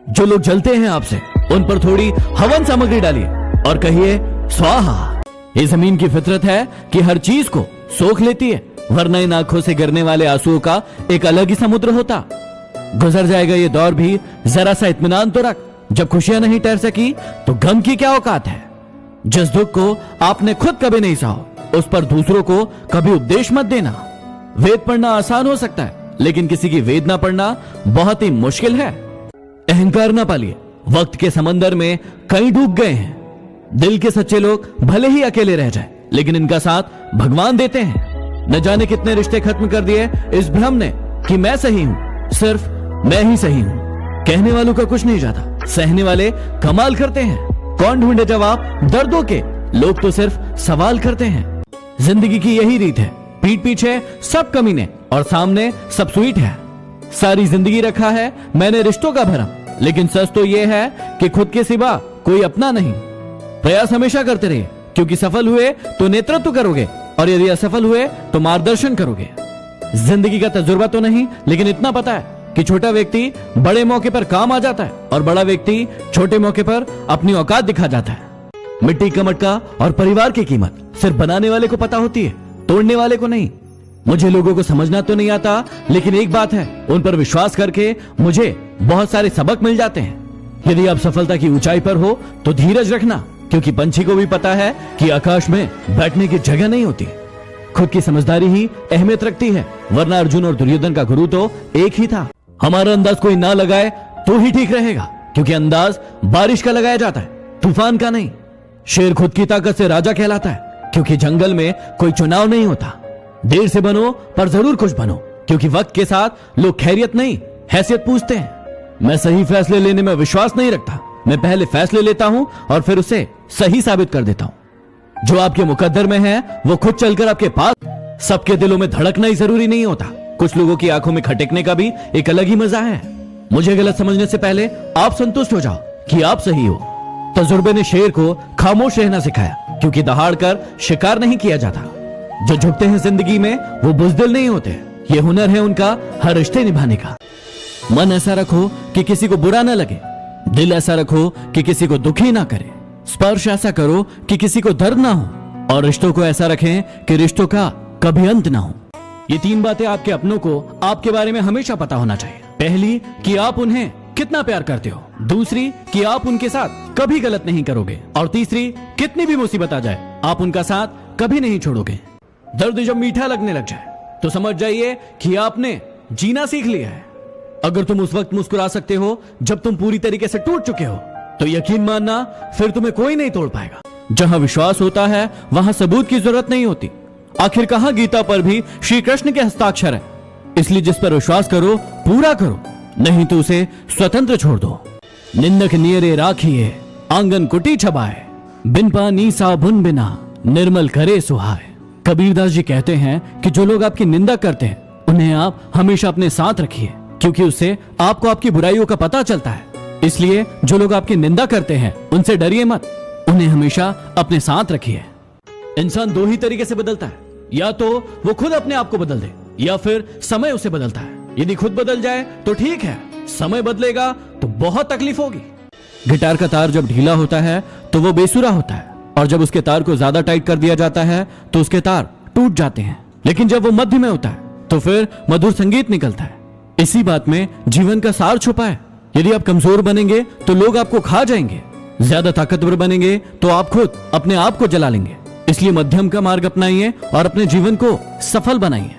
जो लोग जलते हैं आपसे, उन पर थोड़ी हवन सामग्री डालिए और कहिए स्वाहा। ये जमीन की फितरत है कि हर चीज को सोख लेती है, वरना इन आंखों से गिरने वाले आंसुओं का एक अलग ही समुद्र होता। गुजर जाएगा ये दौर भी, जरा सा इत्मीनान तो रख। जब खुशियां नहीं ठहर सकी तो गम की क्या औकात है। जिस दुख को आपने खुद कभी नहीं सहा, उस पर दूसरों को कभी उपदेश मत देना। वेद पढ़ना आसान हो सकता है, लेकिन किसी की वेदना पढ़ना बहुत ही मुश्किल है। अहंकार ना पालिए, वक्त के समंदर में कई डूब गए हैं। दिल के सच्चे लोग भले ही अकेले रह जाए, लेकिन इनका साथ भगवान देते हैं। न जाने कितने रिश्ते खत्म कर दिए इस भ्रम ने कि मैं सही हूं, सिर्फ मैं ही सही हूं। कहने वालों का कुछ नहीं जाता, सहने वाले कमाल करते हैं। कौन ढूंढे जवाब दर्दों के, लोग तो सिर्फ सवाल करते हैं। जिंदगी की यही रीत है, पीठ पीछे सब कमीने और सामने सब स्वीट है। सारी जिंदगी रखा है मैंने रिश्तों का भरम, लेकिन सच तो यह है कि खुद के सिवा कोई अपना नहीं। प्रयास हमेशा करते रहिए, क्योंकि सफल हुए तो नेतृत्व करोगे और यदि असफल हुए तो मार्गदर्शन करोगे। जिंदगी का तजुर्बा तो नहीं, लेकिन इतना पता है कि छोटा व्यक्ति बड़े मौके पर काम आ जाता है और बड़ा व्यक्ति छोटे मौके पर अपनी औकात दिखा जाता है। मिट्टी का मटका और परिवार की कीमत सिर्फ बनाने वाले को पता होती है, तोड़ने वाले को नहीं। मुझे लोगों को समझना तो नहीं आता, लेकिन एक बात है, उन पर विश्वास करके मुझे बहुत सारे सबक मिल जाते हैं। यदि आप सफलता की ऊंचाई पर हो तो धीरज रखना, क्योंकि पंछी को भी पता है कि आकाश में बैठने की जगह नहीं होती। खुद की समझदारी ही अहमियत रखती है, वरना अर्जुन और दुर्योधन का गुरु तो एक ही था। हमारा अंदाज कोई ना लगाए तो ही ठीक रहेगा, क्योंकि अंदाज बारिश का लगाया जाता है, तूफान का नहीं। शेर खुद की ताकत से राजा कहलाता है, क्योंकि जंगल में कोई चुनाव नहीं होता। देर से बनो पर जरूर कुछ बनो, क्योंकि वक्त के साथ लोग खैरियत नहीं हैसियत पूछते हैं। मैं सही फैसले लेने में विश्वास नहीं रखता, मैं पहले फैसले लेता हूं और फिर उसे सही साबित कर देता हूं। जो आपके मुकद्दर में है वो खुद चलकर आपके पास। सबके दिलों में धड़कना ही जरूरी नहीं होता, कुछ लोगों की आंखों में खटकने का भी एक अलग ही मजा है। मुझे गलत समझने से पहले आप संतुष्ट हो जाओ कि आप सही हो। तजुर्बे ने शेर को खामोश रहना सिखाया, क्योंकि दहाड़ कर शिकार नहीं किया जाता। जो झुकते हैं जिंदगी में वो बुज़दिल नहीं होते, ये हुनर है उनका हर रिश्ते निभाने का। मन ऐसा रखो कि किसी को बुरा ना लगे, दिल ऐसा रखो कि किसी को दुखी ना करे, स्पर्श ऐसा करो कि किसी को दर्द ना हो, और रिश्तों को ऐसा रखें कि रिश्तों का कभी अंत ना हो। ये तीन बातें आपके अपनों को आपके बारे में हमेशा पता होना चाहिए। पहली कि आप उन्हें कितना प्यार करते हो, दूसरी कि आप उनके साथ कभी गलत नहीं करोगे, और तीसरी कितनी भी मुसीबत आ जाए आप उनका साथ कभी नहीं छोड़ोगे। दर्द जब मीठा लगने लग जाए तो समझ जाइए कि आपने जीना सीख लिया है। अगर तुम उस वक्त मुस्कुरा सकते हो जब तुम पूरी तरीके से टूट चुके हो, तो यकीन मानना फिर तुम्हें कोई नहीं तोड़ पाएगा। जहां विश्वास होता है वहां सबूत की जरूरत नहीं होती। आखिर कहां गीता पर भी श्री कृष्ण के हस्ताक्षर है। इसलिए जिस पर विश्वास करो पूरा करो, नहीं तो उसे स्वतंत्र छोड़ दो। निंदक नियरे राखिए आंगन कुटी छबाए, बिन पानी साबुन बिना निर्मल करे सुहाए। कबीरदास जी कहते हैं कि जो लोग आपकी निंदा करते हैं उन्हें आप हमेशा अपने साथ रखिए, क्योंकि उससे आपको आपकी बुराइयों का पता चलता है। इसलिए जो लोग आपकी निंदा करते हैं उनसे डरिए मत, उन्हें हमेशा अपने साथ रखिए। इंसान दो ही तरीके से बदलता है, या तो वो खुद अपने आप को बदल दे, या फिर समय उसे बदलता है। यदि खुद बदल जाए तो ठीक है, समय बदलेगा तो बहुत तकलीफ होगी। गिटार का तार जब ढीला होता है तो वो बेसुरा होता है, और जब उसके तार को ज्यादा टाइट कर दिया जाता है तो उसके तार टूट जाते हैं। लेकिन जब वो मध्य में होता है तो फिर मधुर संगीत निकलता है। इसी बात में जीवन का सार छुपा है। यदि आप कमजोर बनेंगे तो लोग आपको खा जाएंगे, ज्यादा ताकतवर बनेंगे तो आप खुद अपने आप को जला लेंगे। इसलिए मध्यम का मार्ग अपनाइए और अपने जीवन को सफल बनाइए।